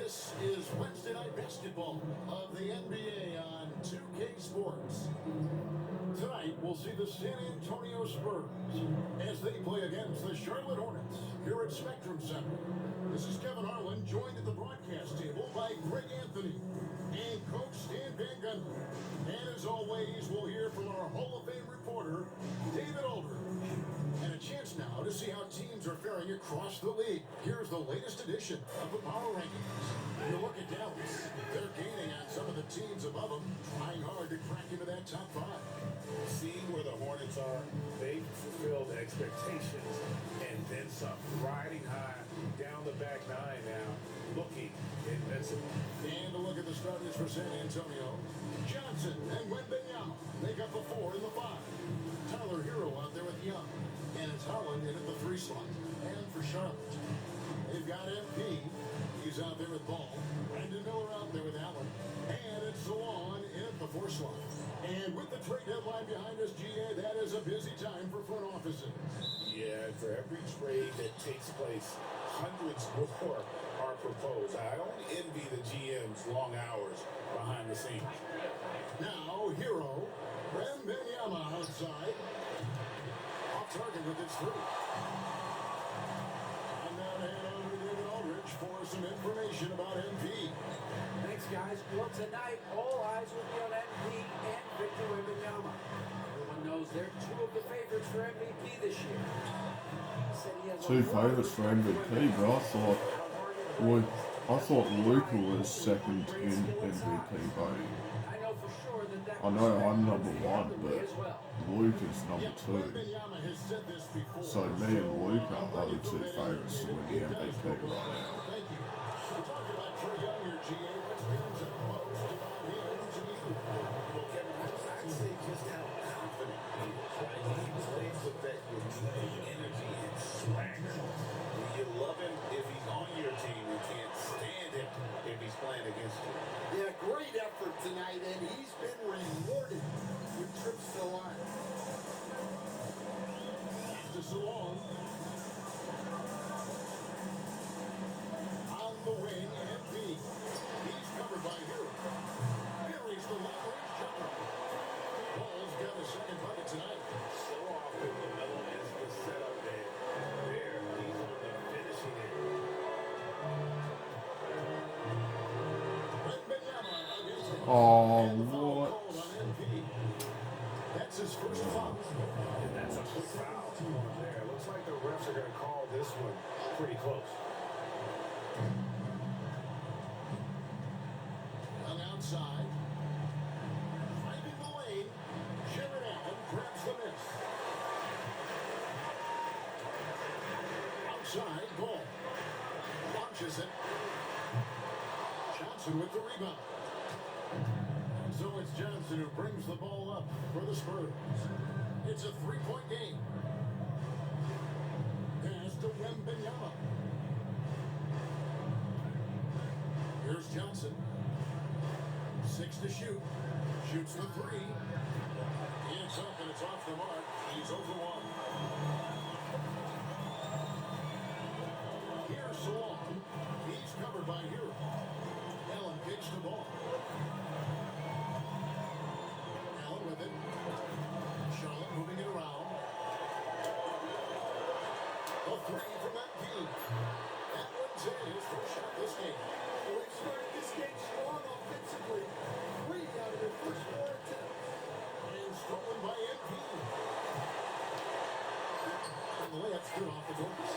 This is Wednesday Night Basketball of the NBA on 2K Sports. Tonight, we'll see the San Antonio Spurs as they play against the Charlotte Hornets here at Spectrum Center. This is Kevin Harlan, joined at the broadcast table by Greg Anthony and Coach Stan Van Gundy. And as always, we'll hear from our Hall of Fame reporter, David Aldridge. And a chance now to see how teams are faring across the league. Here's the latest edition of the Power Rankings. You look at Dallas. They're gaining on some of the teams above them, trying hard to crack into that top five. Seeing where the Hornets are, they've fulfilled expectations and then some. Riding high down the back nine now, looking invincible. And a look at the starters for San Antonio. Johnson and Wembanyama make up the 4 and the 5. Tyler Hero out there with Young. And it's Holland in at the 3 slot. And for Charlotte, they've got MP. He's out there with Ball. Brandon Miller out there with Allen. And it's Salon in at the 4 slot. And with the trade deadline behind us, GA, that is a busy time for front offices. Yeah, for every trade that takes place, hundreds more are proposed. I don't envy the GM's long hours behind the scenes. Now, Hero. Wembanyama outside. Off target with its 3. And now to hand over to David Aldridge for some information about MP. Thanks, guys. Well, tonight, all eyes will be on MP and Victor Wembanyama. Everyone knows they're 2 of the favorites for MVP this year. Said he has 2 favourites for MVP, but I thought Luka was second in MVP voting. I know for sure that I know I'm number 1, but Luka's number 2. Wembanyama has said this before. So me and Luka are the 2 favourites to win the MVP right now. Thank you. We're talking about Trae Young here, GA. What stands out most about him to you? Well, Kevin, I'd say just how confident he is, right? He plays with that unique energy and swagger. You love him if he's on your team. You can't stand him if he's playing against you. Yeah, great effort tonight, and he's been rewarded with trips to the line. To Salon. On the wing, MP. He's covered by Hero. Buries the long-range jumper. Ball's got a second bucket tonight. So often the middle is the setup man. There, he's on the finishing end. Wembanyama against the Oh, and the foul what? called on MP. That's his first foul. And that's a quick foul there. Looks like the refs are going to call this one pretty close. On outside. Finding the lane. Jared Allen grabs the miss. Outside, Ball. Launches it. Johnson with the rebound. And so it's Johnson who brings the ball up for the Spurs. It's a 3-point game. Pass to Wembanyama. Here's Johnson. 6 to shoot. Shoots the 3. It's up and it's off the mark. He's over 1. Here's Salon. He's covered by Hero. Allen kicks the ball. Allen with it. Charlotte moving it around. A 3 from MP. That one's in his first shot this game. Well, they started this game strong offensively. 3 out of their first 4 attempts. And stolen by MP. And the layup's good off the doors.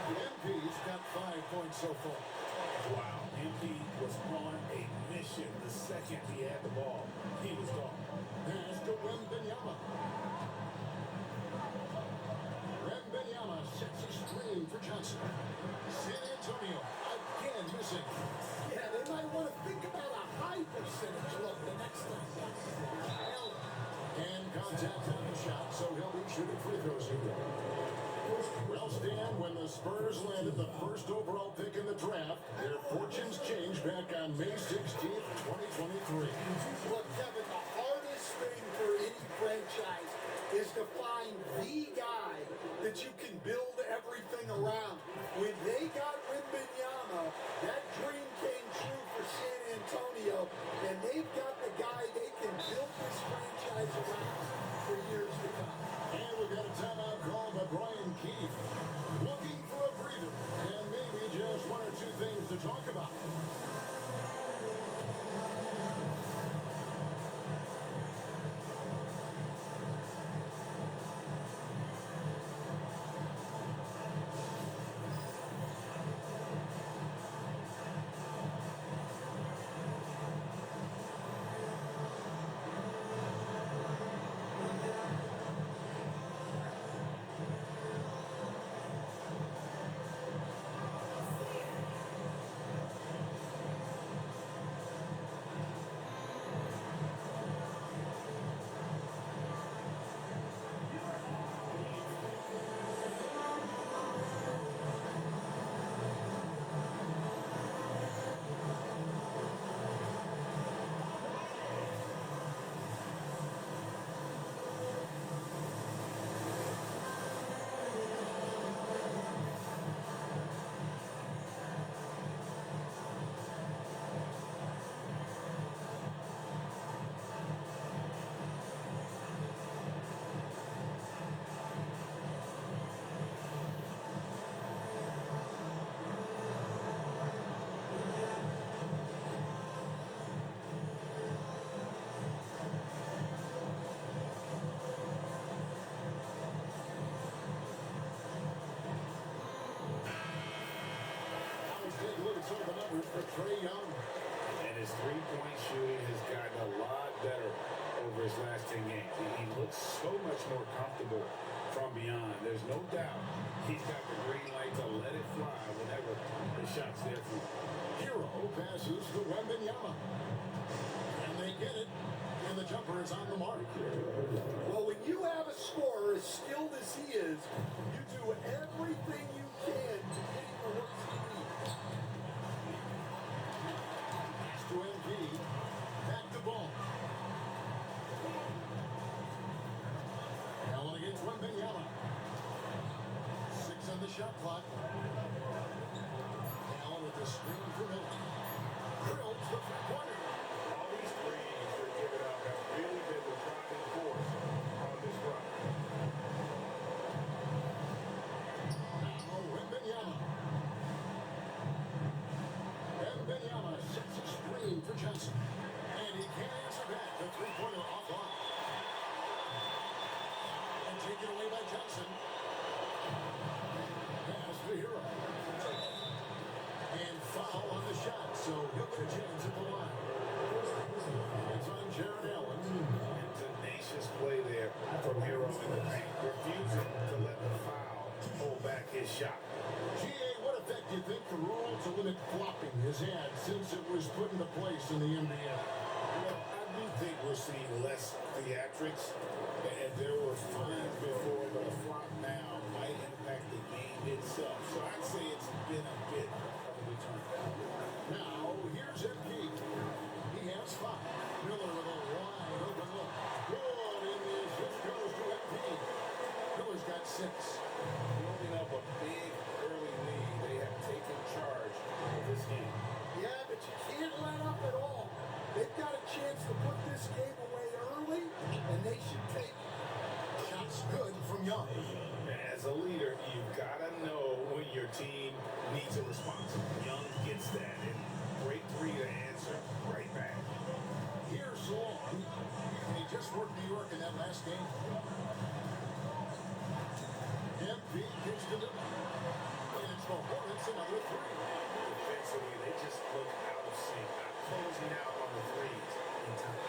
MP's got 5 points so far. Wow, MP was on a mission the second he had the ball. He was gone. Pass to Wembanyama. Wembanyama sets a screen for Johnson. San Antonio again missing. Yeah, they might want to think about a high percentage look the next time. And contact on the shot, so he'll be shooting free throws here. Well, Stan, when the Spurs landed the first overall pick in the draft, their fortunes changed back on May 16th, 2023. Look, Kevin, the hardest thing for any franchise is to find the guy that you can build everything around. When they got Wembanyama, that dream came they've got the guy they can build this franchise around for years to come. And we've got a timeout call by Brian Keefe. Looking for a breather and maybe just one or two things to talk about. Take a look at some of the numbers for Trae Young. And his three-point shooting has gotten a lot better over his last 10 games. He looks so much more comfortable from beyond. There's no doubt he's got the green light to let it fly whenever the shot's there for him. Hero passes to Wembanyama. And they get it. And the jumper is on the mark. Well, when you have a scorer as skilled as he is, you do everything you can to get him the looks he needs. Pass to MP. Back to ball. Allen against Wembanyama. 6 on the shot clock. Allen with the screen for Miller. Drills the three-pointer. All these threes they're giving up have really been the driving force on this run. Now Wembanyama. Wembanyama sets a screen for Johnson. And he can't answer back. The three-pointer offline. And taken away by Johnson. Pass to Hero. And foul on the shot. So he'll get a chance at the line. It's on Jared Allen. And tenacious play there from Hero in the paint, refusing to let the foul hold back his shot. GA, what effect do you think the rule to limit flopping has had since it was put into place in the NBA? Well, I do think we're seeing less theatrics. And there were fines before, but a flop now might impact the game itself. So I'd say it's been a bit of a return. Now, here's MP. He has 5. Miller with a wide open look. Good, and the assist goes to MP. Miller's got 6. Building up a big early lead, they have taken charge of this game. Yeah, but you can't let up at all. They've got a chance to put this game away early, and they should take it. Shots good from Young. As a leader, you've got to know when your team needs a response. Young gets that, and great three to answer right back. Here's Long. He just worked New York in that last game. MP gets to Miller. And it's the Hornets another 3. Defensively, they just look out of sync, not closing out on the threes in time.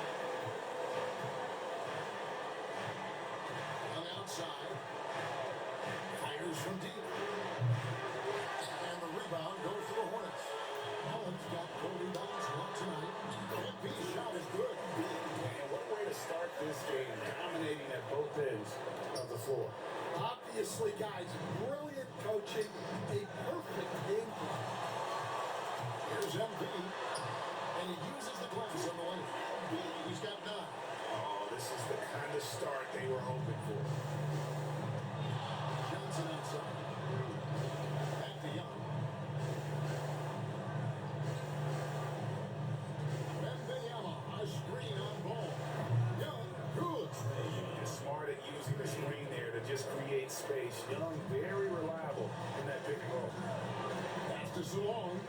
On the outside. Fires from deep. And the rebound goes to the Hornets. Allen's got 4 rebounds, 1 tonight. MP's shot is good. And what way to start this game, dominating at both ends of the floor. Obviously, guys, brilliant coaching, a perfect game plan. Here's MP. And he uses the glass on the lane. He's got 9. Oh, this is the kind of start they were hoping for. Johnson outside. Back to Young. Wembanyama, a Young, very reliable in that pick and roll. Pass to Salon.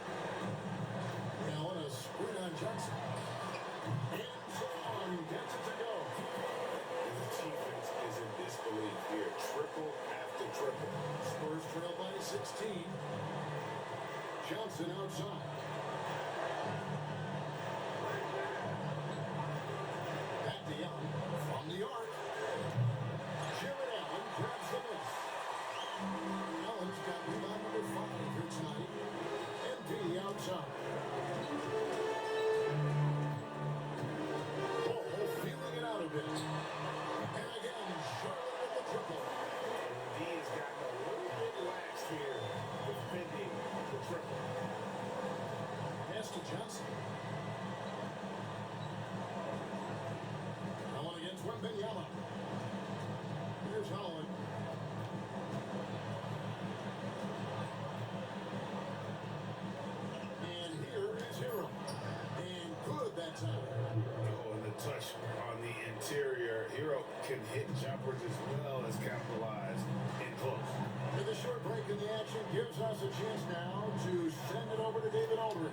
Now on a screen on Johnson. And Salon gets it to go. And the defense is in disbelief here. Triple after triple. Spurs trail by 16. Johnson outside. Back to Young from the arc. Jared Allen grabs the miss. Allen's got rebound number 5 here tonight. MP outside. Ball feeling it out a bit. And again, Charlotte with the triple. He has gotten a little bit lax here defending the triple. Pass to Johnson. Now on against Wembenyama. Here's Holland. And here is Hero. And good that time. Oh, and the touch on the interior. Hero can hit jumpers as well as capitalize in close. And the short break in the action gives us a chance now to send it over to David Aldridge.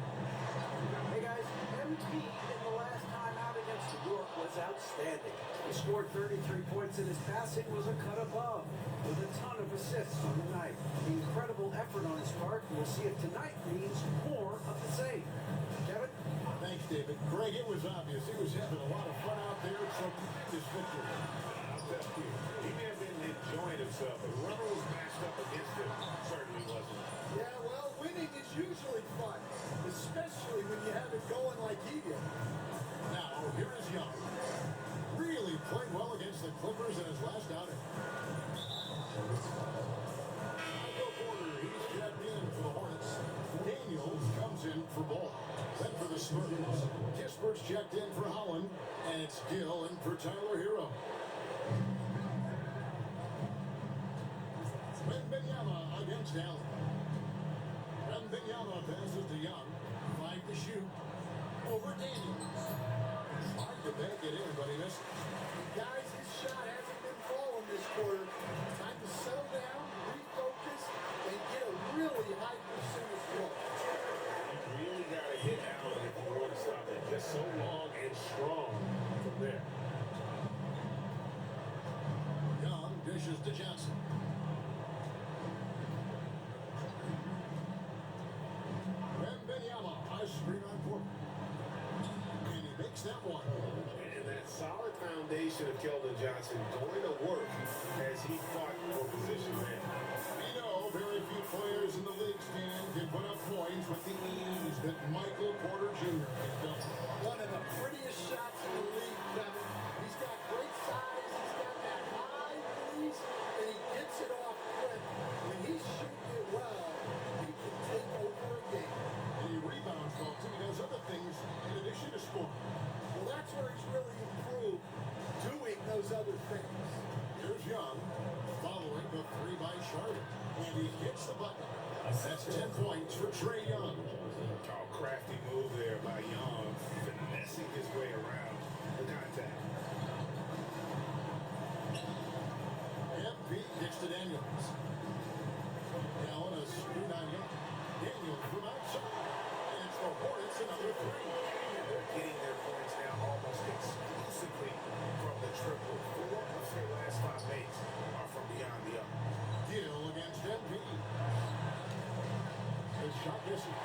Hey guys, MP in the last time out against New York was outstanding. He scored 33 points and his passing was a cut above with a ton of assists on the night. Incredible effort on his part. We'll see if tonight means more of the same. Kevin? Thanks, David. Greg, it was obvious. He was having a lot of fun out there. Tremendous victory. I'll tell you, he may have been enjoying himself, but whoever was matched up against him certainly wasn't. Yeah, well, winning is usually fun, especially when you have it going like he did. Now, here is Young. Really played well against the Clippers in his last outing. Michael Porter, he's checked in for the Hornets. Daniels comes in for Ball. Then for the Spurs. Kisper's checked in for Holland. And it's Gill in for Tyler Hero. Wembenyama against Allen. Wembenyama passes to Young. 5 to shoot. Over Daniels. Tried to bank it in, but he missed. Guys, his shot hasn't been falling this quarter. Time to settle down, refocus, and get a really high percentage look. You really got to hit Allen if you want to stop it. Just so long and strong from there. Young dishes to Johnson. Wembenyama, high screen on Porter. And he makes that one. And that solid foundation of Keldon Johnson going to work as he fought for position there. We know very few players in the league can put up points with the ease that Michael Porter Jr. has done. One of the prettiest shots in the league, Kevin. He's got great size, he's got that high release, and he gets it off quick. When he's shooting it well, he can take over a game. And he rebounds well, too. He does other things in addition to scoring. Well, that's where he's really improved, doing those other things. Here's Young, following the 3 by Charlotte. And he hits the button. That's 10 points for Trae Young. Oh, crafty move there by Young, finessing his way around the contact. MP gets to Daniels. Now on a screen on Young. Daniels from outside. And it's the Hornets another 3. They're getting their points now almost exclusively from the triple. 4 of their last 5 mates are from beyond the arc. Gill against MP. The shot misses.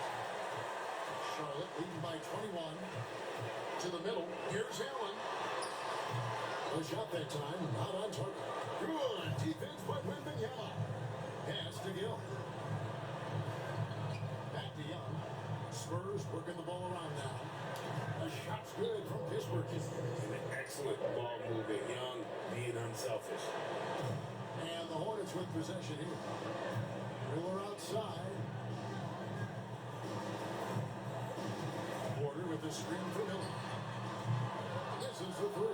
Charlotte leading by 21. To the middle. Here's Allen. The shot that time, not on target. Good defense by Wembenyama. Pass to Gill. Back to Young. Spurs working the ball around now. The shot's good from Pittsburgh. An excellent ball movement. Young being unselfish. And the Hornets with possession here. Miller outside. Porter with the screen for Miller. Misses the 3.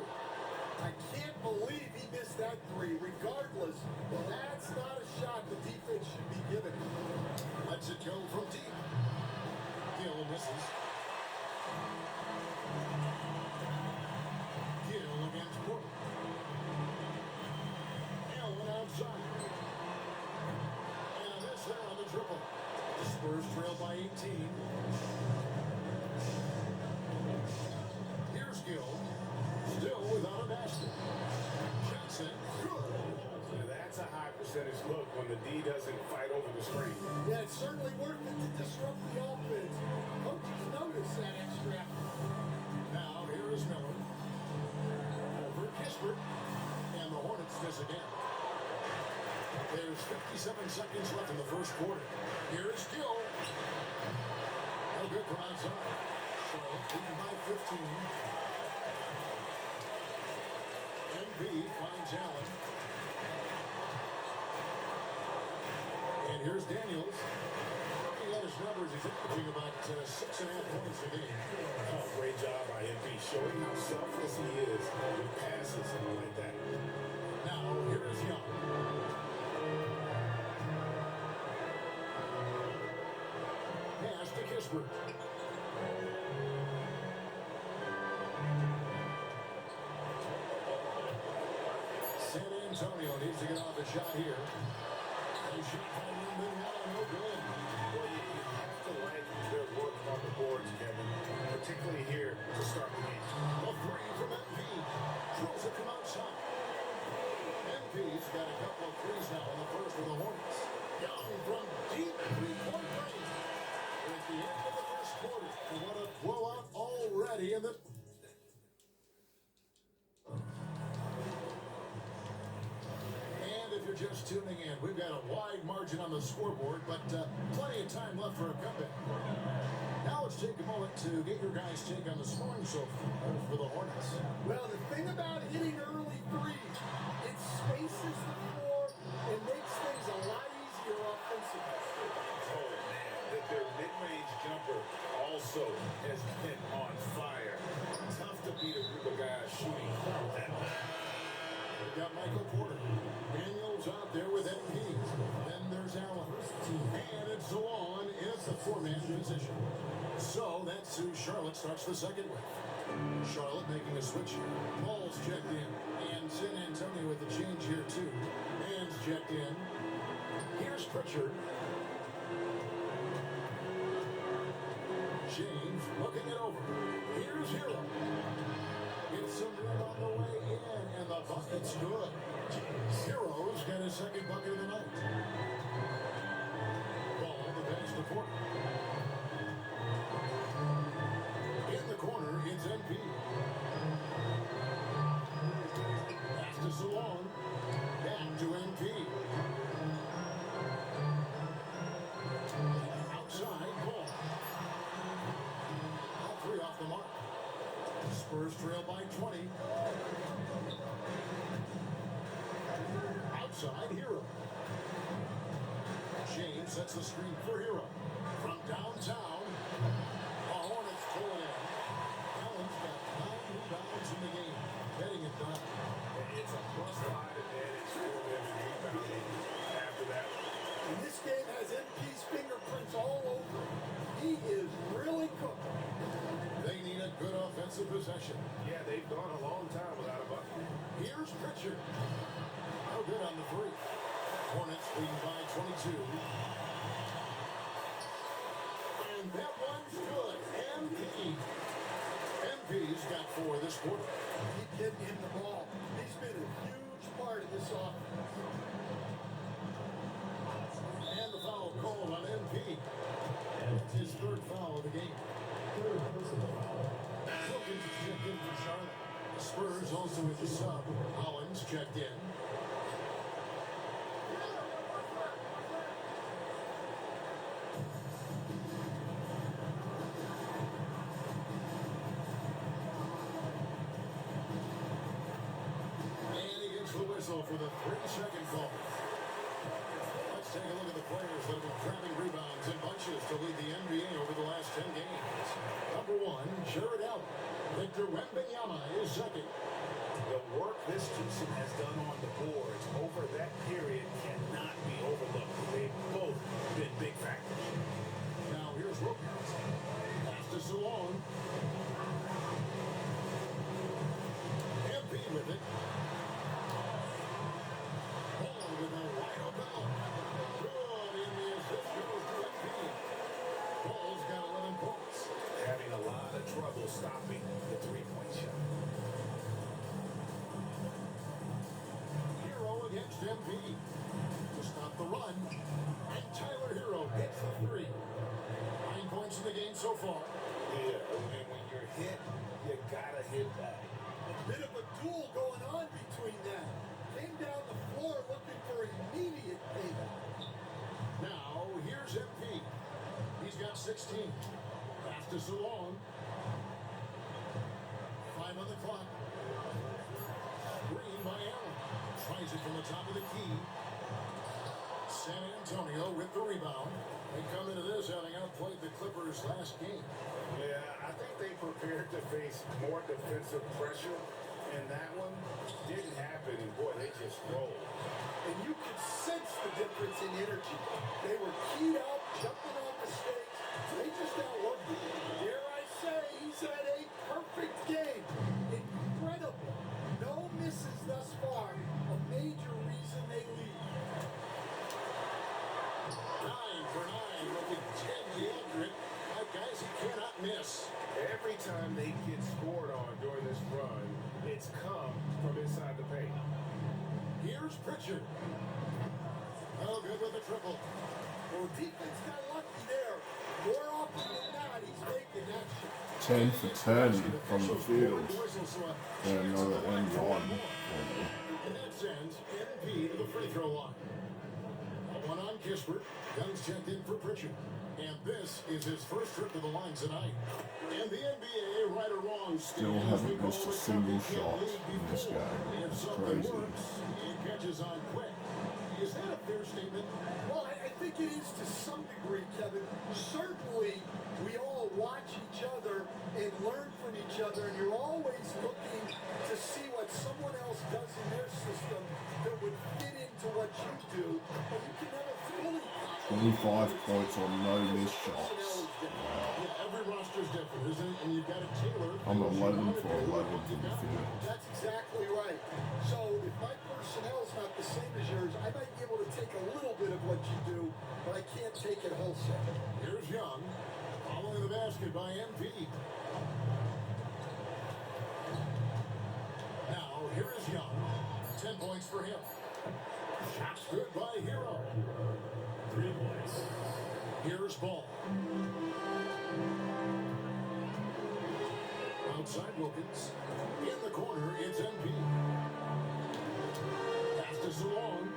I can't believe he missed that 3. Regardless, that's not a shot the defense should be giving. Lets it go from deep. Gill misses. Gill against Porter. Allen outside. when the D doesn't fight over the screen. Yeah, it's certainly worth it to disrupt the offense. Coaches notice that extra effort. Now, here is Miller. Over Kispert. And the Hornets miss again. There's 57 seconds left in the first quarter. Here is Gill. No good from outside. Charlotte leading by 15. MB finds Allen. And here's Daniels. Looking at his numbers, he's averaging about 6.5 points a game. Oh, great job by MP, showing how selfless he is with passes and like that. Now, here is Young. Pass to Kispert. San Antonio needs to get off the shot here. And shot by Lindman, no good. Well, you have to like their work on the boards, Kevin, particularly here to start the game. A three from MP. Drills it from outside. MP's got a couple of threes now in the first for the Hornets. Young from deep three-point range. At the end of the first quarter. And what a blowout already in the... And if you're just tuning in, we've got a wide margin on the scoreboard, but plenty of time left for a comeback. Now let's take a moment to get your guys' take on the scoring so far for the Hornets. Well, the thing about hitting early threes, it spaces the floor and makes things a lot easier offensively. Oh, man, that their mid-range jumper also has been on fire. Tough to beat a group of guys shooting that way. We've got Michael Porter. Daniels out there with MP. Then there's Allen. And it's Zawan in the four-man position. So that's who Charlotte starts the second with. Charlotte making a switch here. Ball's checked in. And San Antonio with the change here too. Man's checked in. Here's Pritchard. James looking it over. Here's Hero. Gets some red on the way in, and the bucket's good. Hero's got his second bucket of the night. Ball the pass to Porter. In the corner, it's MP. Pass to Salon. Back to MP. Outside, ball. All three off the mark. Spurs trail by 20. Outside, Hero. James sets the screen for Hero. From downtown, the Hornets pull it in. Allen's got 9 rebounds in the game. Getting it done. It's a plus-5 advantage for them in rebounding after that. And this game has MP's fingerprints all over it. He is really cooking. They need a good offensive possession. Yeah, they've gone a long time without a bucket. Here's Pritchard. No good on the three. Hornets leading by 22. And that one's good. MP's got 4 this quarter. Keep getting him the ball. He's been a huge part of this offense. And the foul called on MP. It's his 3rd foul of the game. Wilkins is checked in for Charlotte. The Spurs also with the sub. Hollins checked in. And he gets the whistle for the 3-second call. Let's take a look at the players that have been grabbing rebounds in bunches to lead the NBA over the last 10 games. Number 1, Jared Allen. Victor Wembanyama is second. The work this season has done on the boards over that period cannot be overlooked. They've both been big factors. Now here's Wilkins. Pass to Salon. MP with it. Ball with a wide open look. Good in the assist goes to MP. Ball's got 11 points. Having a lot of trouble stopping the three-point shot. Hero against MP. The stop the run. And Tyler Hero hits the three. 9 points in the game so far. Yeah, and when you're hit, you gotta hit back. A bit of a duel going on between them. Came down the floor looking for immediate payback. Now, here's MP. He's got 16. Fastest along. 5 on the clock. Green by Allen. Tries it from the top of the key. San Antonio with the rebound. They come into this having outplayed the Clippers last game. Yeah, I think they prepared to face more defensive pressure, and that one didn't happen, and boy, they just rolled. And you could sense the difference in energy. They were keyed up, jumping on the stakes. They just outworked it. Dare I say, he's had a perfect game. Incredible. No misses thus far. A major reason they lead. 9 for 9, looking deadly accurate. Guys, he cannot miss. Every time they get scored on during this run, it's come from inside the paint. Here's Pritchard. Oh, good with the triple. Well, defense got lucky there. More often than not, he's making that shot. 10 for 10 from the field. And another end one. And that sends MP to the free throw line. A one on Kispert. Young's checked in for Pritchard. And this is his first trip to the line tonight. And the NBA, right or wrong, Still haven't missed a single shot in this game. If It's something crazy. works, it catches on quick. Is that a fair statement? Well, I think it is to some degree, Kevin. Certainly, we all watch each other and learn from each other, and you're always looking to see what someone else does in their system that would fit into what you do, but you can never fully 25 points on no missed shots. Yeah, every roster's different, isn't it? And you've got to tailor. I'm 11 for 11 from the field. That's exactly right. So if my personnel is not the same as yours, I might be able to take a little bit of what you do, but I can't take it wholesale. Here's Young, following the basket by MP. Now, here is Young. 10 points for him. Shots good by Hero. 3 points. Here's Ball. Outside Wilkins. In the corner, it's MP. Fastest along.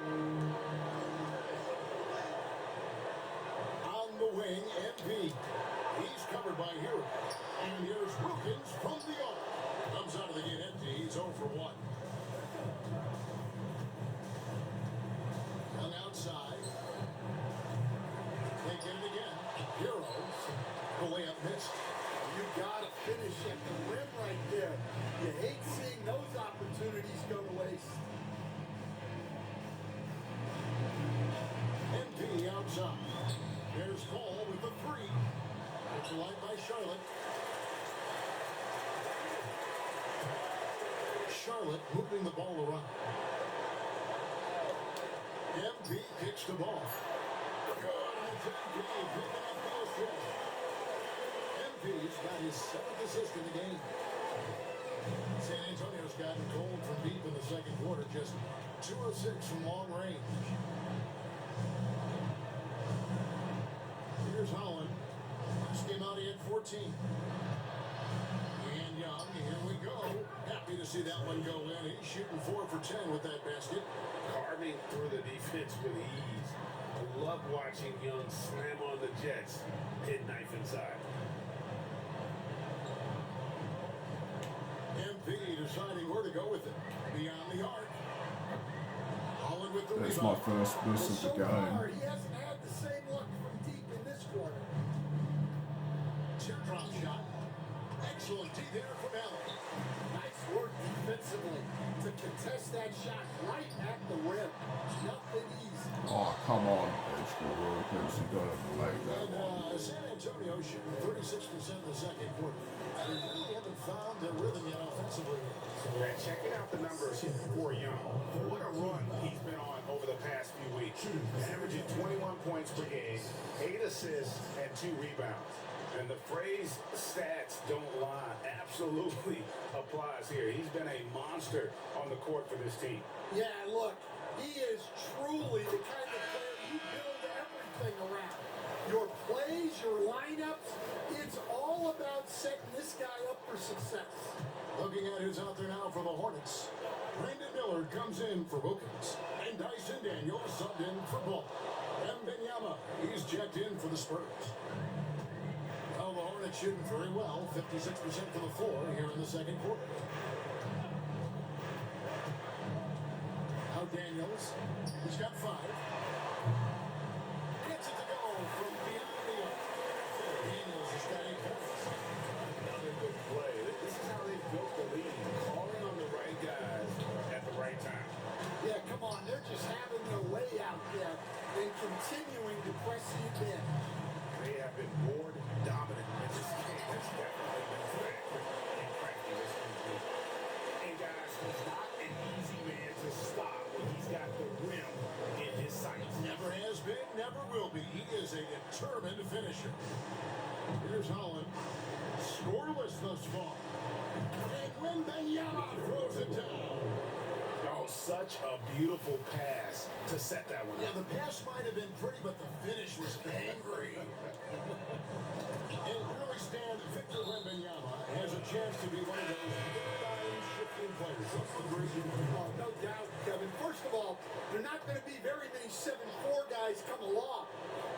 On the wing, MP. He's covered by Hero. And here's Wilkins from the arc. Comes out of the gate empty. He's 0 for 1. Young outside. They get it again. Heroes. The layup missed. You got to finish at the rim right there. You hate seeing those opportunities go to waste. MP outside. There's Paul with the 3. It's line by Charlotte. Charlotte moving the ball around. MP kicks the ball. Good. It's MP picking up the assist. MP's got his 7th assist in the game. San Antonio's gotten cold from deep in the second quarter. Just 2 of 6 from long range. Here's Holland. Last game out, he had 14. And Young, here we go. Happy to see that one go in. He's shooting 4 for 10 with that basket. Carving through the defense with ease. I love watching Young slam on the Jets, hit knife inside. MP deciding where to go with it. Beyond the arc. Holland with the That's rebound. my first miss of the So far, game. he hasn't had the same luck from deep in this quarter. Teardrop shot. Excellent D there from Allen. Nice work defensively to contest that shot right at the rim. Nothing easy. Oh, come on, baseball workers. You gotta make that And one. San Antonio shooting 36% in the second quarter. They really haven't found their rhythm yet offensively. Yeah, checking out the numbers for Young. What a run he's been on over the past few weeks. Averaging 21 points per game, 8 assists, and 2 rebounds. And the phrase stats don't lie absolutely applies here. He's been a monster on the court for this team. Yeah, look, he is truly the kind of player you build everything around. Your plays, your lineups, it's all about setting this guy up for success. Looking at who's out there now for the Hornets. Brandon Miller comes in for Wilkins. And Dyson Daniels subbed in for Ball. Wembanyama, he's checked in for the Spurs. Well, the Hornets shooting very well, 56% from the floor here in the second quarter. Now Daniels, he's got 5. Gets it to go from beyond the arc. Daniels has got 8 points. Another good play. This is how they built the lead. Calling on the right guys at the right time. Yeah, come on, they're just having their way out there and continuing to press the advantage. They have been board dominant in this game. That's definitely been factor in cracking this lead. And guys, he's not an easy man to stop when he's got the rim in his sights. Never has been, never will be. He is a determined finisher. Here's Holland. Scoreless thus far. And Wembanyama throws it down. Oh, such a beautiful pass to set that one Yeah, up. the pass might have been pretty, but the finish was angry. And really stand, Victor Wembanyama has a chance to be one of those paradigm-shifting players. Oh, no doubt, Kevin. First of all, there are not going to be very many 7'4" guys come along.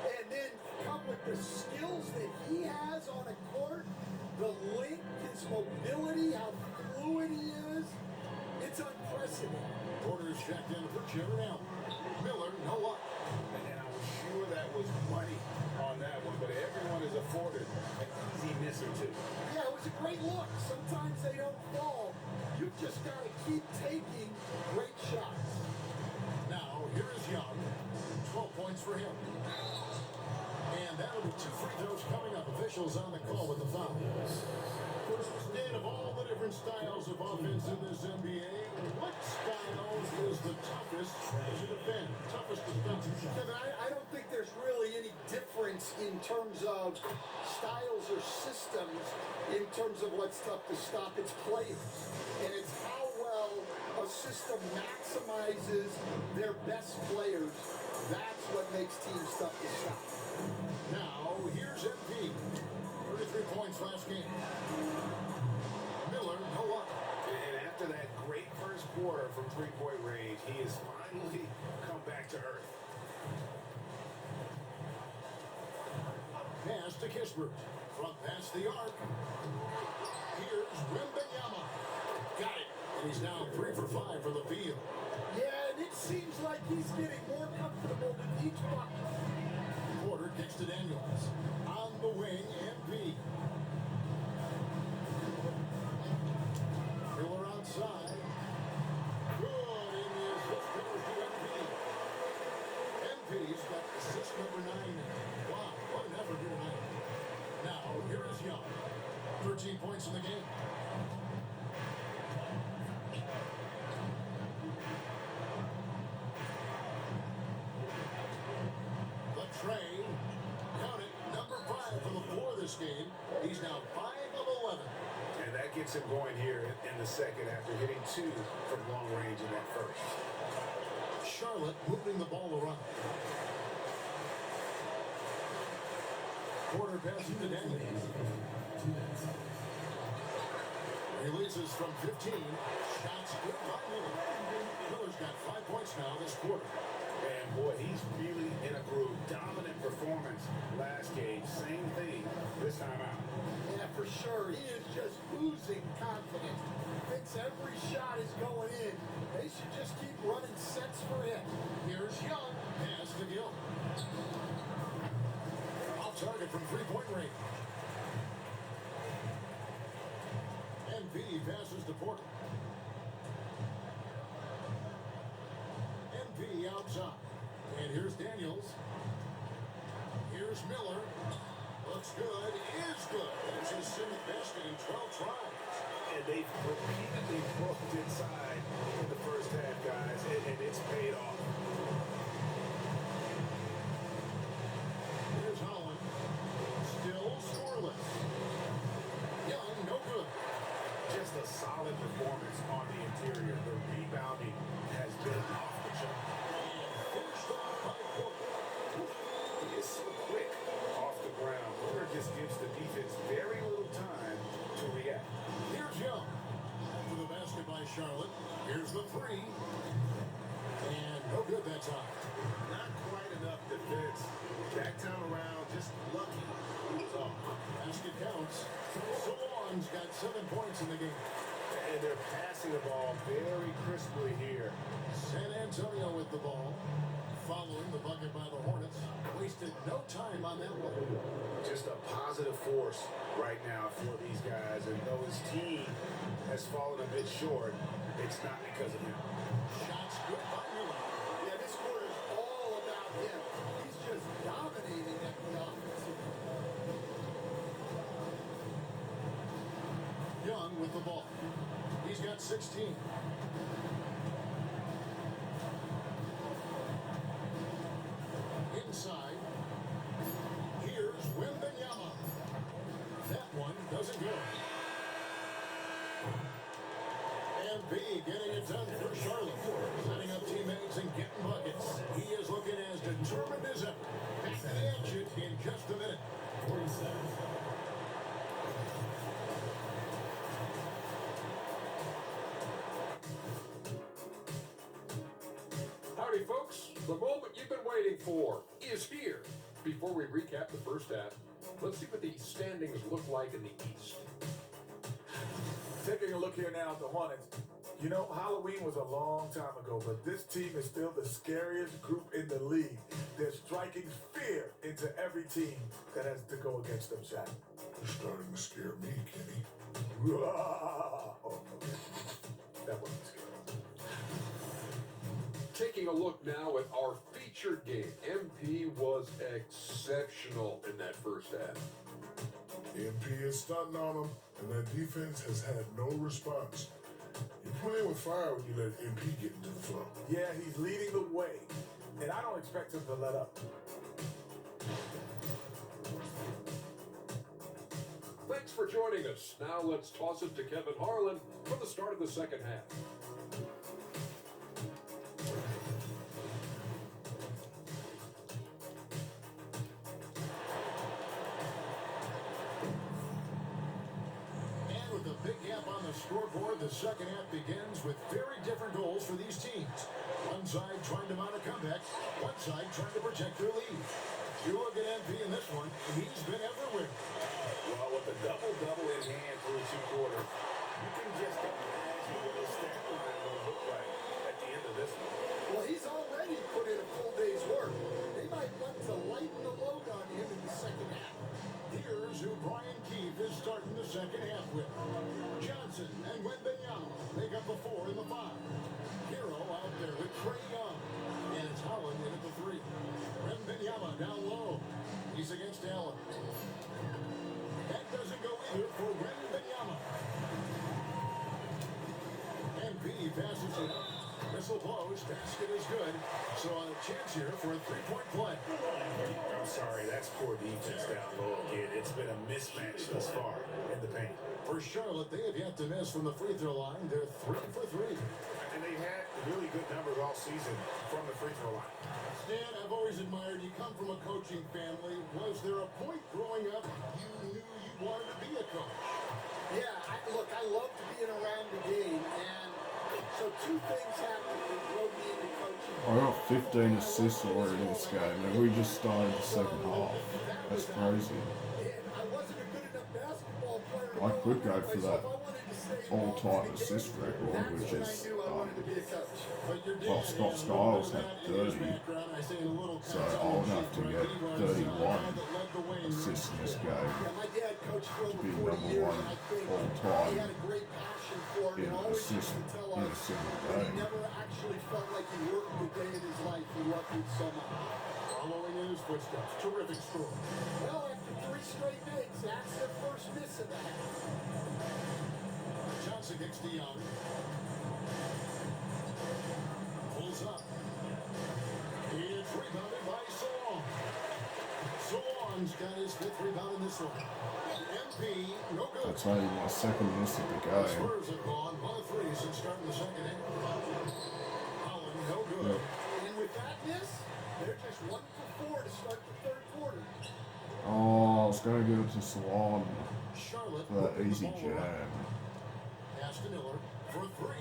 And then come with the skills that he has on a court, the length, his mobility, how fluid he is. It's unprecedented. Porter's checked in for Jared Allen. Miller, no luck. And I was sure that was money on that one, but everyone is afforded an easy miss or two. Yeah, it was a great look. Sometimes they don't fall. You've just got to keep taking great shots. Now, here is Young. 12 points for him. And that'll be 2 free throws coming up. Officials on the call with the foul. And of all the different styles of offense in this NBA, what style is the toughest to defend? Toughest to stop? Kevin, I don't think there's really any difference in terms of styles or systems in terms of what's tough to stop. It's players. And it's how well a system maximizes their best players. That's what makes teams tough to stop. Now, here's MP. 33 points last game. Miller, no luck. And after that great first quarter from three-point range, he has finally come back to earth. Pass to Kispert. Front past the arc. Here's Wembanyama. Got it. And he's now 3 for 5 for the field. Yeah, and it seems like he's getting more comfortable with each bucket. Porter kicks to Daniels. On the wing, MP. Miller outside. Good in the assist. Goes to MP. MP's got assist number 9. Wow, what an effort here tonight. Now, here is Young. 13 points in the game. Trey, count it, number 5 for the floor this game. He's now 5 of 11. And that gets him going here in the second after hitting 2 from long range in that first. Charlotte moving the ball around. Porter passes to Daniels. Releases from 15. Shots good by Miller. Miller's got 5 points now this quarter. And boy, he's really in a groove. Dominant performance last game. Same thing this time out. Yeah, for sure. He is just oozing confidence. Thinks every shot is going in. They should just keep running sets for him. Here's Young. Pass to Gill. Off target from 3-point range. MP passes to Porter. MP outside. And here's Daniels. Here's Miller. Looks good. Is good. There's his 7th basket in 12 tries. And they've repeatedly broke inside in the first half, guys, and it's paid off. Here's Holland. Still scoreless. Here's the three. And no good that time. Not quite enough defense. That time around, just lucky. It was off. Basket counts. Salon's got 7 points in the game. And they're passing the ball very crisply here. San Antonio with the ball. Following the bucket by the Hornets. Wasted no time on that one. Just a positive force right now for these guys. And though his team has fallen a bit short, it's not because of him. Shots good by Miller. Yeah, this quarter is all about him. He's just dominating at the offensive. Young with the ball. He's got 16. Inside. Here's Wembanyama. That one doesn't go. And B getting it done for Charlotte. Setting up teammates and getting buckets. He is looking as determined as ever. Back to the action in just a minute. 47. Howdy, folks. The moment you've been waiting for is here. Before we recap the first half, let's see what the standings look like in the East. Taking a look here now at the Hornets. You know, Halloween was a long time ago, but this team is still the scariest group in the league. They're striking fear into every team that has to go against them, Shaq. You're starting to scare me, Kenny. Oh, okay. That wasn't scary. Taking a look now at our featured game. MP was exceptional in that first half. MP is stunting on them, and that defense has had no response. You're playing with fire when you let MP get into the flow. Yeah, he's leading the way, and I don't expect him to let up. Thanks for joining us. Now let's toss it to Kevin Harlan for the start of the second half. Big gap on the scoreboard. The second half begins with very different goals for these teams. One side trying to mount a comeback, one side trying to protect their lead. You look at MP in this one, he's been everywhere. Well, with a double-double in hand through 2 quarters, you can just imagine what his stat line will look like at the end of this one. Well, he's already put in a full day's work. They might want to lighten the load on him in the second half. Here's who Brian Keefe is starting the second half with. Johnson and Wembanyama make up the 4 and the 5. Hero out there with Trae Young. And it's Holland in at the 3. Wembanyama down low. He's against Allen. That doesn't go either for Wembanyama. And B passes it up. Whistle blows. Basket is good. So a chance here for a 3-point play. I'm sorry, that's poor defense down low again. It's been a mismatch thus far in the paint. For Charlotte, they have yet to miss from the free throw line. They're 3 for 3. And they've had really good numbers all season from the free throw line. Stan, I've always admired you. Come from a coaching family. Was there a point growing up you knew you wanted to be a coach? Yeah, look, I loved being around the game, and so 2 things happened that drove me into coaching. I got 15 assists already in this game, and we just started the second half. That's crazy. And I wasn't a good enough basketball player to I could go myself. for If that I wanted to stay all-time involved in the assist game, record, that's which when is, I knew I wanted to be a coach. But your dad well, Scott had Skiles a had little bit of that in his 30, background. I say in a little so context, I'll have to right? get He was, 31 that led the way in assists in this game Yeah, my dad coached for to over be 40 number years, one and I think all he time had a great passion for it, in and always used assists to tell in a us single that he game. never actually felt like he worked a day in his life. He loved it so much. Following in his footsteps. Terrific score. Well, after 3 straight nights, that's their first miss of the half. Johnson kicks to Young. Pulls up. It's rebounded by Salon. Salon's got his 5th rebound in this one. MP, no good. That's only my second miss of the The game. Spurs have gone 1 of 3 since starting the second half. Holland, no good. Yep. And with that miss, they're just 1 for 4 to start the 3rd quarter. Oh, I was going to give it to Salon Charlotte for that moving the easy ball around. jam. Pass to Miller for 3.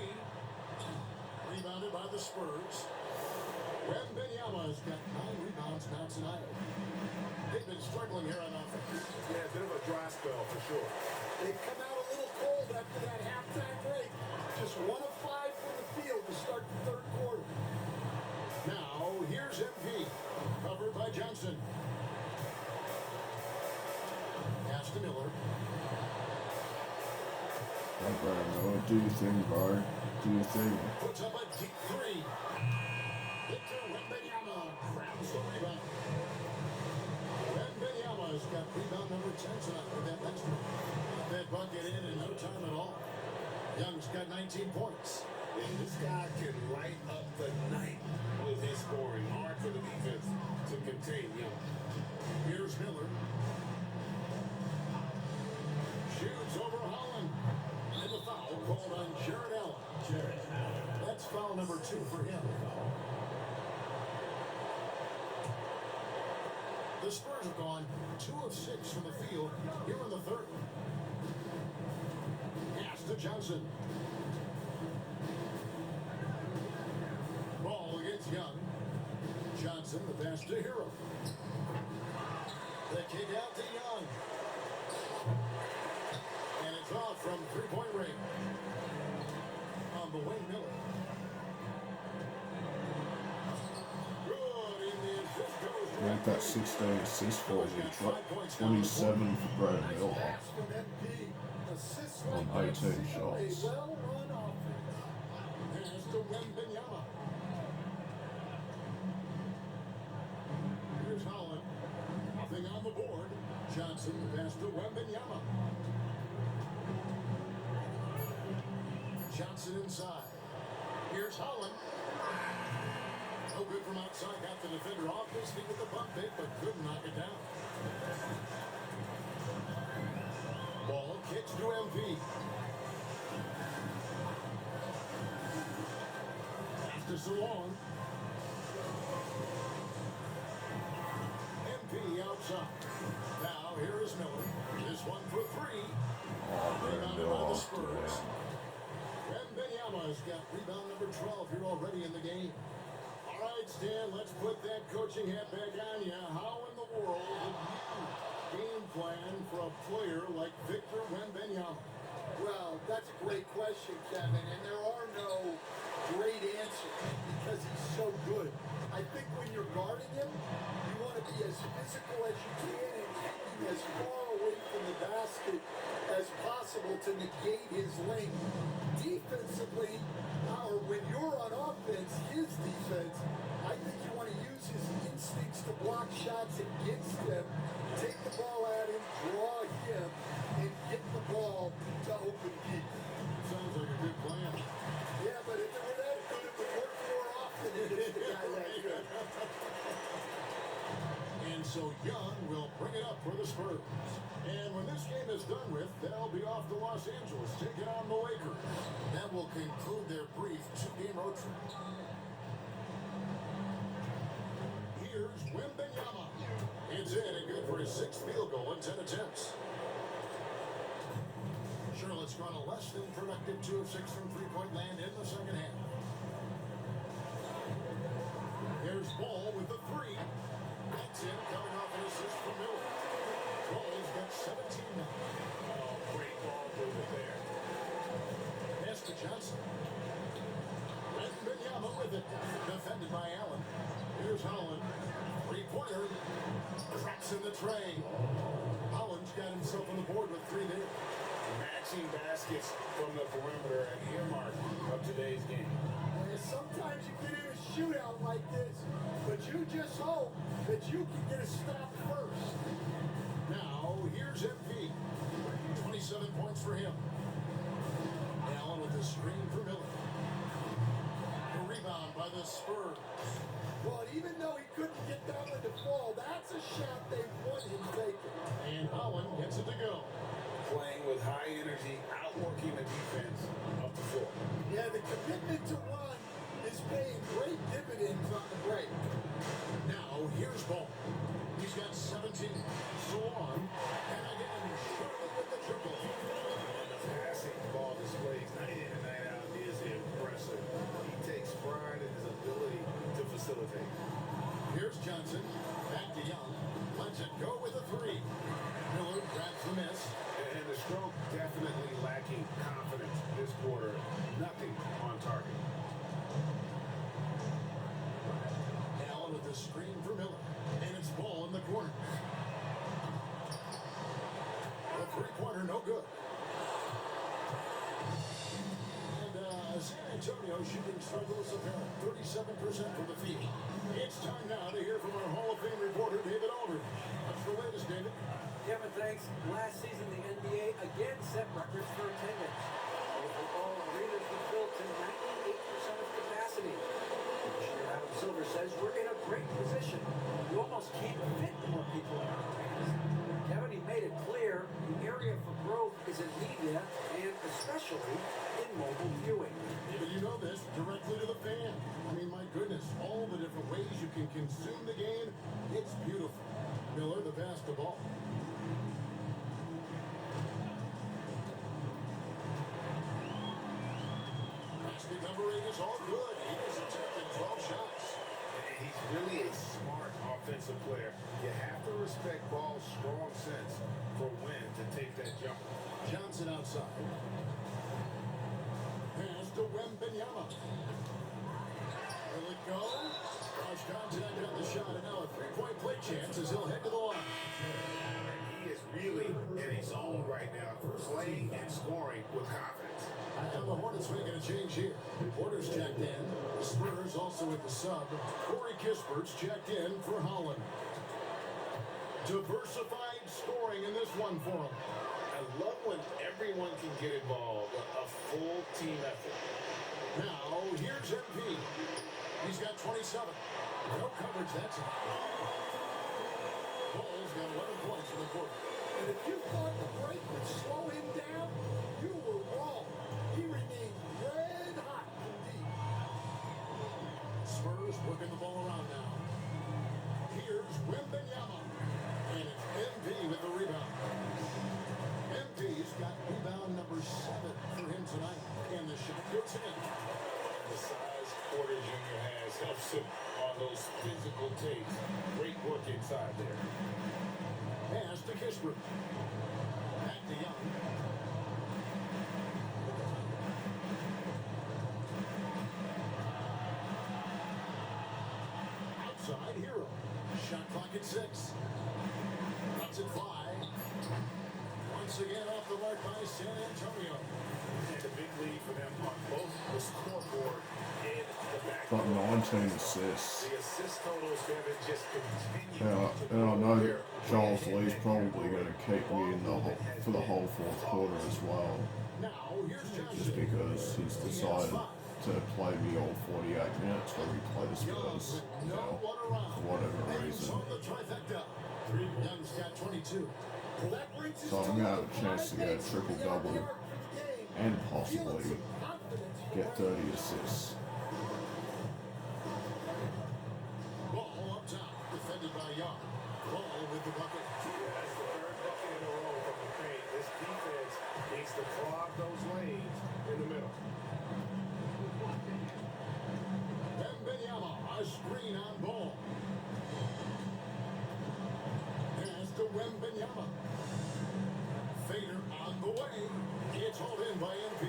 by the Spurs. Wembanyama's got 9 rebounds now tonight. They've been struggling here on offense. Yeah, a bit of a dry spell for sure. They've come out a little cold after that halftime break. Just 1 of 5 from the field to start the third quarter. Now, here's MP. Covered by Johnson. Pass to Miller. All right, Noah, do your thing, bro. Do your thing. Puts up a deep 3. Victor Wembanyama grabs the rebound. Wembanyama's got rebound number 10 tonight with that next one. Got that bucket in no time at all. Young's got 19 points. And this guy can light up the night with his scoring. Hard for the defense to contain Young. Here's Miller. Shoots over Holland. And the foul called on Jared Allen. That's foul number 2 for him. The Spurs have gone 2 of 6 from the field here in the third. Pass to Johnson. Ball against Young. Johnson, the pass to Hero. The kick out to Young. And it's off from three-point range. On the wing, Miller. Good in the assist goes Make that 16 assists for you. Drop 27 for Brad Miller Pass from MP. Assists on like 18 that signal shots. A well-run offense. Pass to Wembanyama. Here's Holland. Nothing on the board. Johnson, the pass to Wembanyama. Johnson inside. Here's Holland. No good from outside. Got the defender off his feet with the bump fake, but couldn't knock it down. Ball kicks to MP. After so long. MP outside. Now here is Miller. This one for 3. Rebounded by the Spurs. Wembanyama's got rebound number 12 here already in the game. All right, Stan, let's put that coaching hat back on you. How in the world would you game plan for a player like Victor Wembanyama? Well, that's a great question, Kevin, and there are no great answers because he's so good. I think when you're guarding him, you want to be as physical as you can and keeping as far away from the basket as possible to negate his length. Defensively, or when you're on offense, his defense, I think you want to use his instincts to block shots against them, take the ball at him, draw him, and get the ball to open people. Sounds like a good plan. Yeah, but if it were that good, it would work more often against the guy that good. And so Young will bring it up for the Spurs. And when this game is done with, they'll be off to Los Angeles, taking on the Lakers. That will conclude their brief 2-game road trip. Here's Wembanyama. It's in and good for his 6th field goal in 10 attempts. Charlotte's gone a less than productive 2 of 6 from three-point land in the second half. Here's Ball with the 3. That's in, coming off an assist from Miller. Ball's got 17 now. Oh, great ball movement there. Pass to Johnson. Wembanyama with it. Defended by Allen. Here's Holland. Three-pointer. Cracks in the tray. Holland's got himself on the board with 3 there. Matching baskets from the perimeter and earmark of today's game. And sometimes you get in a shootout like this, but you just hope that you can get a stop first. Now, here's MP. 27 points for him. Allen with the screen for Miller. The rebound by the Spurs. Well, even though he couldn't get down with the ball, that's a shot they want him taking. And Holland gets it to go. Playing with high energy, outworking the defense up the floor. Yeah, the commitment to run is paying great dividends on the break. Now, here's Ball. He's got 17. So on. And again, Charlotte with the triple. And the passing ball displays night in and night out is impressive. He takes pride Johnson. Back to Young. Lets it go with a three. Miller grabs the miss. And the stroke definitely lacking confidence this quarter. Nothing on target. Allen with the screen for Miller. And it's ball in the corner. The three-pointer no good. And San Antonio shooting struggles apparent. 37% from the field. It's time now to hear from our Hall of Fame reporter, David Aldridge. What's the latest, David? Kevin, thanks. Last season, the NBA again set records for attendance. Overall, arenas were filled to 98% of capacity. Commissioner Adam Silver says we're in a great position. You almost can't fit more people in our arenas. Kevin, he made it clear the area for growth is in media and especially in mobile viewing. David, you know this, directly to the fan. I mean, my goodness, all the different ways you can consume the game. It's beautiful. Miller, the pass to ball. Basket number 8 is all good. He has attempted 12 shots. And he's really a smart offensive player. You have to respect Ball's strong sense for when to take that jump. Johnson outside. Pass to Wembanyama. Will it go? Cross contact on the shot, and now a three-point play chance as he'll head to the line. He is really in his zone right now, playing and scoring with confidence. And the Hornets making a change here. Porter's checked in. The Spurs also with the sub. Corey Kispert's checked in for Holland. Diversified scoring in this one for him. I love when everyone can get involved, a full team effort. Now, here's MP. He's got 27. No coverage that time. Ball's got 11 points in the quarter. And if you thought the break would slow him down, you were wrong. He remained red hot from deep. Spurs working the ball around now. Here's Wembanyama. And it's MP with the rebound. MP's got rebound number 7 for him tonight. And the shot goes in. The size Porter Jr. has helps him on those physical takes. Great work inside there. Pass to Kispert. Back to Young. Outside Hero. Shot clock at 6. Lets it fly. Once again off the mark by San Antonio. And a big lead for them on both the scoreboard and the back. Got 19 assists. The assist totals, Kevin, just continue Yeah, to and I grow know here. Charles Lee's probably going to keep me in for the whole fourth quarter as well, Now, here's just Johnson. because he's decided to play me all 48 minutes when we play the Spurs, No one around. for whatever He's reason. on the trifecta. Young's got 22. Well, that brings us So I'm to going to have a chance to get a triple-double and possibly get 30 assists. Ball up top, defended by Young. Ball with the bucket. That's the third bucket in a row from the paint. This defense needs to clog those lanes in the middle. Wembanyama, a screen on ball. Pass to Wembanyama. Fader on the way. It's hauled in by MP.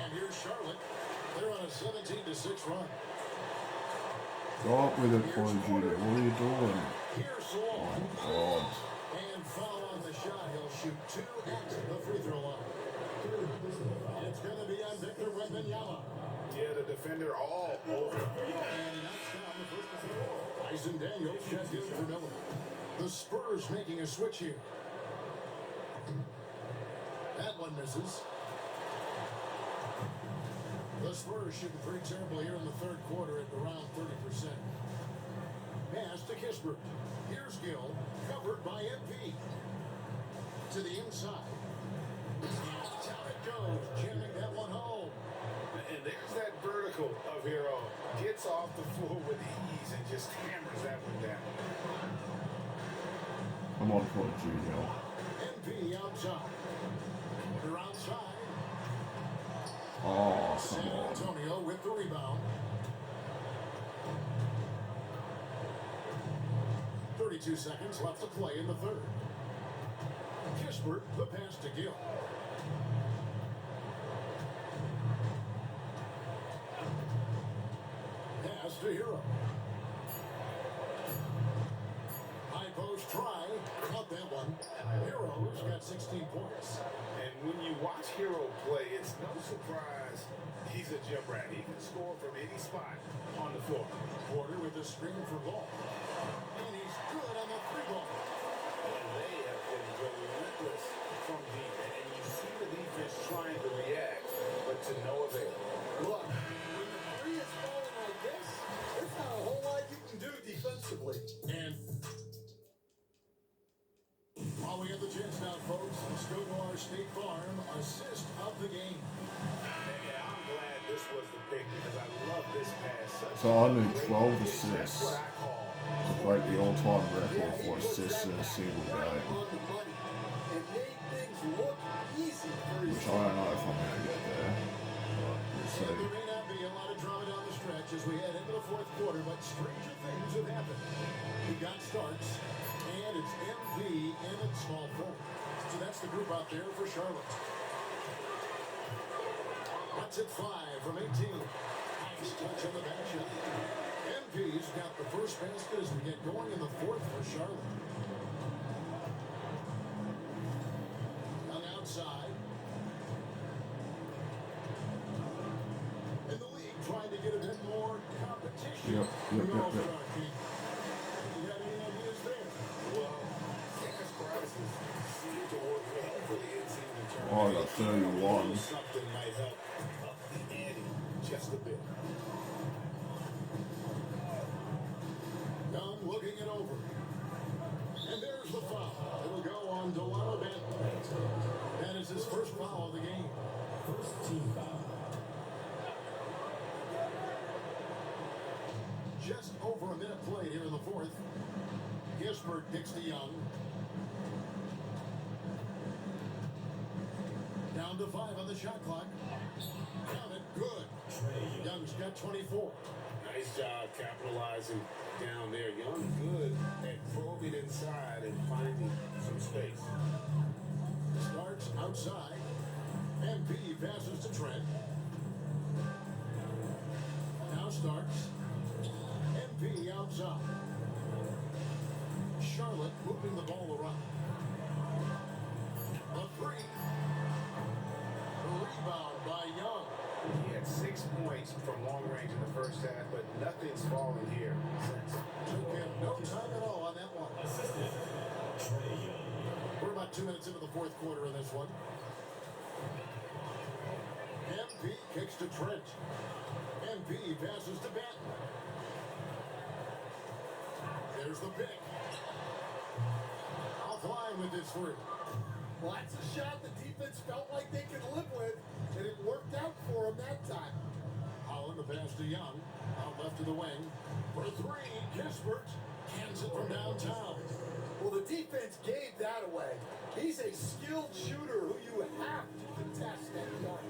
And here's Charlotte. They're on a 17-6 run. Go up with it, Corey Jr. What are you doing? Here's Salon. Oh, God. And foul on the shot. He'll shoot 2 at the free throw line. It's going to be on Victor Wembanyama. Yeah, the defender all over. And knocks down the first of the ball. Tyson Daniels checked in for Miller. The Spurs making a switch here. That one misses. The Spurs shooting pretty terrible here in the third quarter at around 30%. Pass to Kispert. Here's Gill, covered by MP. To the inside. Down it goes, jamming that one home. And there's that vertical of Hero. Gets off the floor with ease and just hammers that one down. Come on, Corey Jr. MP outside. They're outside. Oh, San come on. Antonio with the rebound. 32 seconds left to play in the third. Kispert, the pass to Gill. Pass to Hero. High post try. Caught that one. Hero's got 16 points. And when you watch Hero play, it's no surprise he's a gym rat. He can score from any spot on the floor. Porter with the screen for ball. And he's good on the three ball. And they have been relentless from deep. And you see the defense trying to react, but to no avail. Look, when the three is falling like this, there's not a whole lot you can do defensively. And while we have the chance now, folks, let's go to our State Farm assist of the game. Yeah, I'm glad this was the pick because I love this pass. So I need 12 That's assists what I call to break the all-time record for assists in a single game. On the money and made things look easy for his Which I don't know if I'm going to get there. But we'll see. There may not be a lot of drama down the stretch as we head into the fourth quarter, but stranger things have happened. We got starts, and it's MP in its small forward. So that's the group out there for Charlotte. That's at 5 from 18. Nice touch on the back shot. MP's got the first basket as we get going in the fourth for Charlotte. On the outside. In the league, trying to get a bit more competition. Yep. You have any ideas there? Well, gas prices seem to work well for the in-season tournament. Oh, I got 31. Something might help up the ante just a bit. Young looking it over. And there's the foul. It'll go on Delano Benton. That is his first foul of the game. First team foul. Just over a minute played here in the fourth. Kispert kicks to Young. Down to 5 on the shot clock. Count it. Good. Young's got 24. Nice job capitalizing down there. Young good at probing inside and finding some space. Starts outside. MP passes to Trent. Now starts. MP outside. Charlotte moving the ball around. A three. Rebound by Young. He had 6 points from long range in the first half, but nothing's fallen here since. Took him no time at all on that one. Assistant. Trey Young. We're about 2 minutes into the fourth quarter in this one. MP kicks to Trent. MP passes to Benton. There's the pick. Offline with this three. Well, that's a shot the defense felt like they could live with, and it worked out for them that time. Holland, the pass to Young. Out left to the wing. For three, Kispert hands it from downtown. Well, the defense gave that away. He's a skilled shooter who you have to contest that dunk.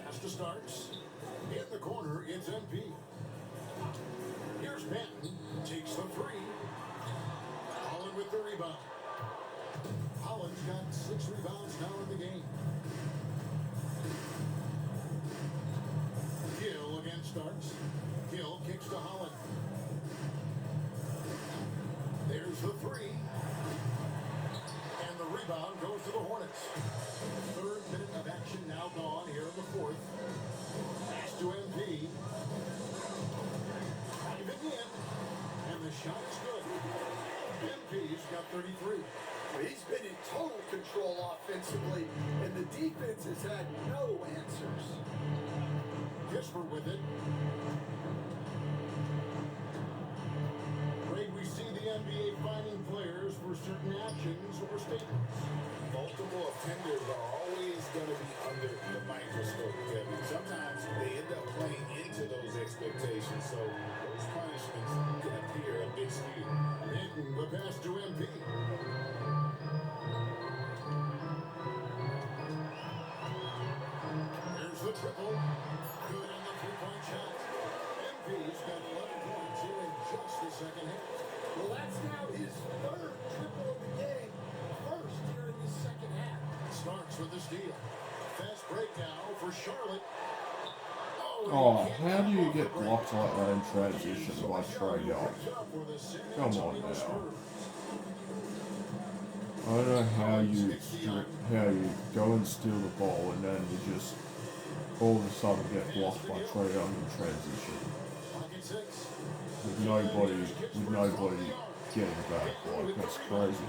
Pass starts. In the corner, it's MP. Here's Benton. Takes the three. Holland with the rebound. Holland's got 6 rebounds now in the game. Gill again starts. Gill kicks to Holland. There's the three. And the rebound goes to the Hornets. 3rd minute of action now gone here in the fourth. Pass to MP. Diving in. And the shot is good. MP's got 33. He's been in total control offensively, and the defense has had no answers. Kispert with it. Greg, we see the NBA finding players for certain actions or statements. Multiple offenders are always going to be under the microscope, Kevin. Sometimes they end up playing into those expectations, so those punishments can appear a bit skewed. Benton, the pass to MP. There's the triple. Good on the 3-point shot. MP's got 11 points here in just the second half. Well, that's now his third triple of the game. First here in the second half. Starks with the steal. Fast break now for Charlotte. Oh, how do you get blocked like that in transition by Trae Young? Come on now. I don't know how you go and steal the ball and then you just all of a sudden get blocked by Trae Young in transition. With nobody getting back, like that's crazy.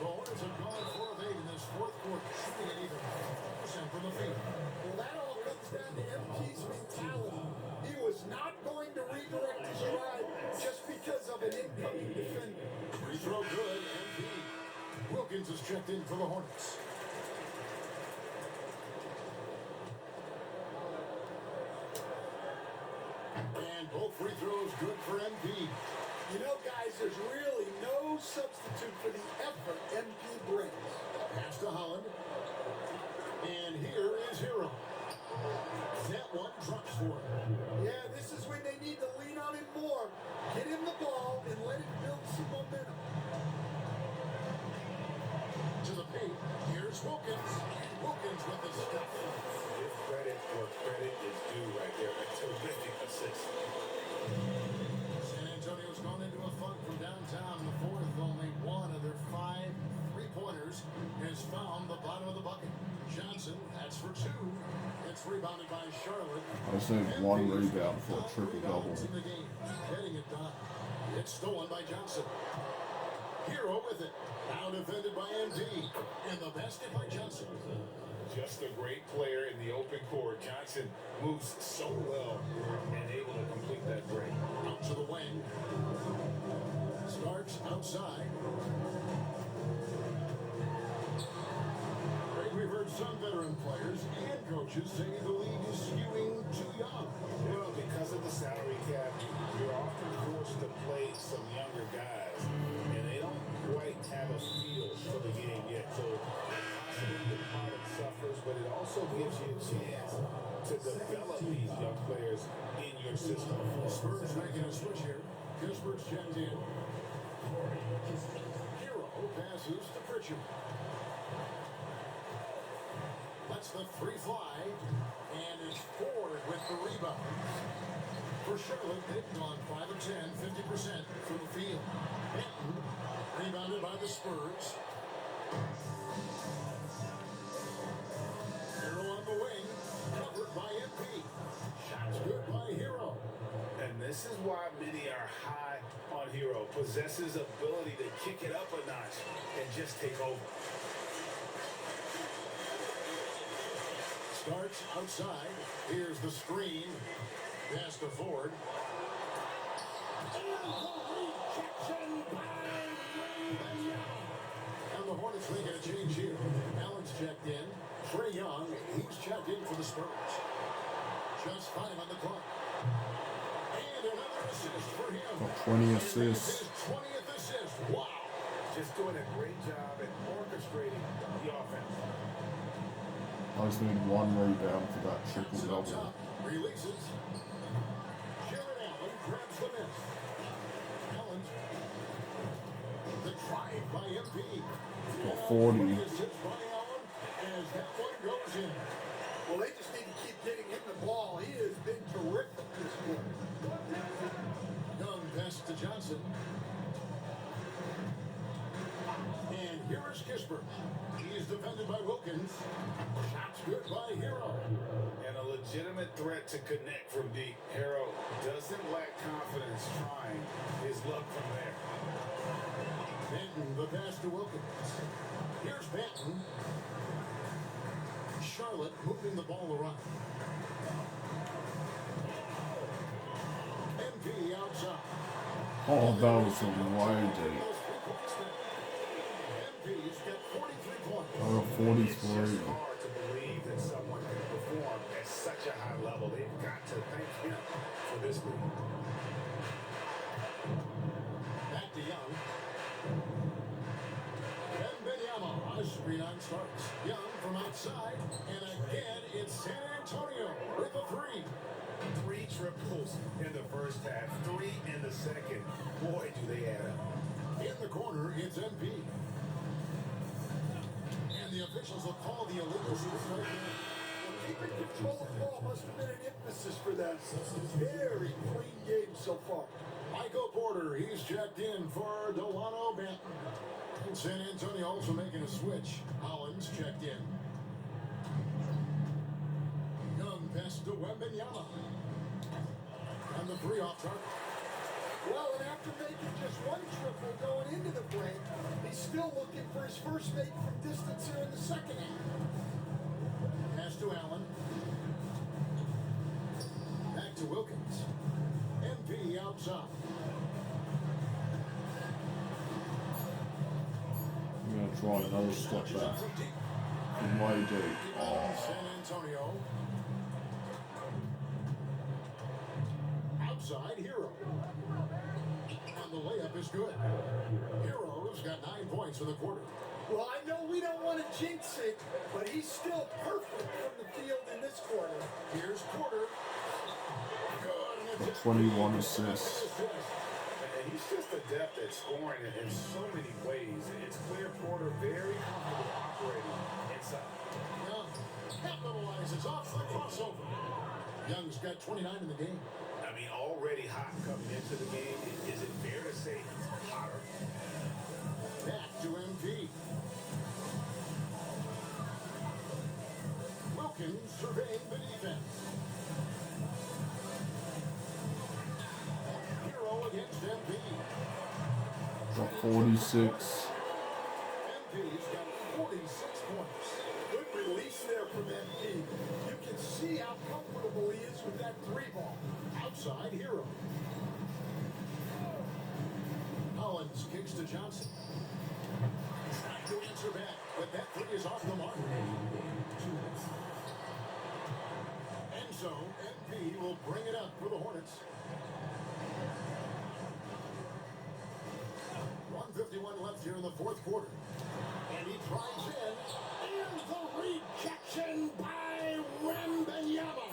The Hornets have gone 4 of 8 in this fourth quarter, shooting at even 50% from the field. Well, that all comes down to MP's mentality. He was not going to redirect his drive just because of an incoming defender. Free throw good, MP. Wilkins is checked in for the Hornets. And both free throws good for MP. You know, guys, there's really no substitute for the effort MP brings. Pass to Holland. And here is Hero. That one drops for him. Yeah, this is when they need to lean on him more. Get him the ball and let it build some momentum. To the paint. Here's Wilkins. Wilkins with the stuff. Give credit where credit is due right there. A terrific assist. San Antonio's gone into a funk from downtown. The fourth, only one of their 5 3-pointers has found the bottom of the bucket. Johnson, that's for 2. It's rebounded by Charlotte. I just need one rebound for a triple-double. In the game, getting it done. It's stolen by Johnson. Hero with it. Now defended by MD. And the basket by Johnson. Just a great player in the open court. Johnson moves so well and able to complete that break. Out to the wing. Starks outside. We've heard some veteran players and coaches say the league is skewing too young. Well, because of the salary cap, you're often forced to play some younger guys, and they don't quite have a feel for the game yet. So possibly the product suffers, but it also gives you a chance to develop these young players in your system. Spurs making a switch here. Pittsburgh's checked in. Hero passes to Pritchard. Lets the 3 fly, and it's Ford with the rebound. For Charlotte, they've gone 5 of 10, 50% from the field. Benton, rebounded by the Spurs. Hero on the wing, covered by MP. Shots good by Hero. And this is why many are high on Hero. Possesses ability to kick it up a notch and just take over. Starts outside. Here's the screen. Pass to Ford. And the Hornets making a change here. Allen's checked in. Trae Young, he's checked in for the Spurs. Just 5 on the clock. And another assist for him. Got 20 assists. His 20th assist. Wow. Just doing a great job at orchestrating the offense. I just need one rebound for that triple-double. Releases. Jared Allen grabs the miss. Allen. The drive by MP. Got 40. Assist by Allen as that one goes in. Well, they just need to keep getting him the ball. He has been terrific this quarter. Young pass to Johnson. And here is Kisper. He is defended by Wilkins. Shots good by Hero. And a legitimate threat to connect from deep. Hero doesn't lack confidence trying his luck from there. Benton, the pass to Wilkins. Here's Benton. Charlotte moving the ball around. MP outside. Oh, that was way deep. MP's got 43 points. I got It's 43. just hard to believe that someone can perform at such a high level. They've got to thank him for this league. Back to Young. And Benyama, a screen on starts. Young from outside. And again, it's San Antonio with a 3. 3 triples in the first half, 3 in the second. Boy, do they add up. In the corner, it's MP. And the officials will call the illegal screen. Keeping control of the ball must have been an emphasis for them. Very clean game so far. Michael Porter, he's checked in for Delano Banton. And San Antonio also making a switch. Hollins checked in. Young pass to Wembanyama. And the 3 off target. Well, and after making just one triple going into the break, he's still looking for his first make from distance here in the second half. Pass to Allen. Back to Wilkins. MP outside. I'm gonna try another step back. From way deep. Oh, San Antonio. Outside, Hero. And the layup is good. Hero's got 9 points in the quarter. Well, I know we don't want to jinx it, but he's still perfect from the field in this quarter. Here's Porter. Good. And it's 21 assists. And he's just adept at scoring in so many ways. It's clear Porter very comfortable operating inside. Young capitalizes off the crossover. Young's got 29 in the game. I mean, already hot coming into the game. Is it fair to say he's hotter? Back to MP. Wilkins surveying the defense. Hero against MP. Got 46. MP's got 46 points. Good release there from MP. You can see how comfortable he is with that 3 ball. Outside, Hero. Hollins kicks to Johnson. Trying to answer back, but that 3 is off the mark. And so, MP will bring it up for the Hornets. 1:51 left here in the fourth quarter. And he drives in. And the rejection by Wembanyama.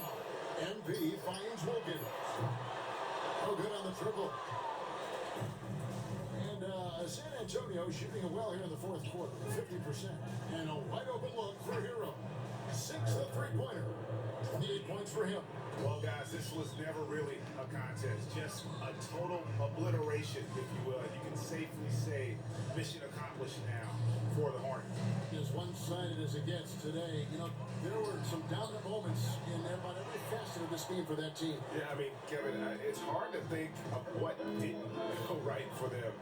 MP finds Wilkins. Oh, good on the triple. And San Antonio shooting it well here in the fourth quarter, 50%. And a wide open look for Hero. 6th the 3-pointer. 28 points for him. Well, guys, this was never really a contest. Just a total obliteration, if you will. You can safely say mission accomplished now for the Hornets. As one-sided as it gets today, you know, there were some dominant moments in about every facet of this game for that team. Yeah, I mean, Kevin, it's hard to think of what didn't go right for them.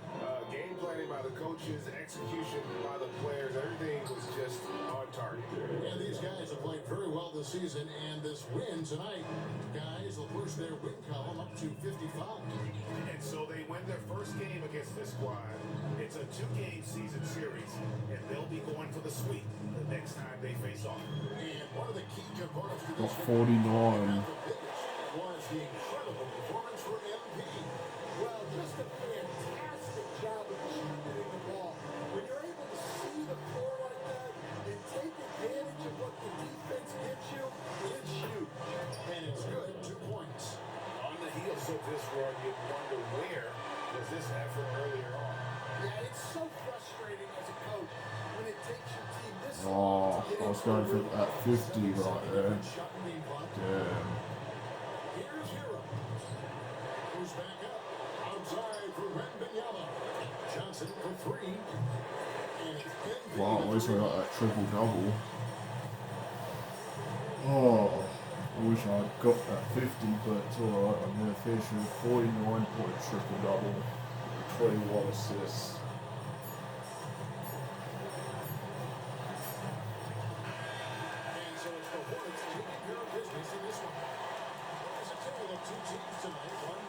Game planning by the coaches, execution by the players, everything was just on target. And these guys have played very well this season, and this win tonight, guys, will push their win column up to 55. And so they win their first game against this squad. It's a 2-game season series, and they'll be going for the sweep the next time they face off. And one of the key components to Got this 49. was the incredible performance for MP. Well, just a fantastic job of distributing the ball. When you're able to see the floor like that and take advantage of what the defense gives you, it's huge. And it's good, 2 points. On the heels of this run, you wonder where was this effort earlier on. Yeah, it's so frustrating as a coach when it takes your team this Oh, long to get I was into going a for rhythm. at 50 right there. Shot being blocked. Damn. Here's Hero. Who's back up? Outside for Wembanyama. Johnson for 3. And it's MP. Wow, at least I got that triple-double. Oh, I wish I got that 50, but it's alright. I'm going to finish with 49-point triple-double, 21 assists. And so it's the Hornets taking care of business in this one. There's a tale of 2 teams tonight. One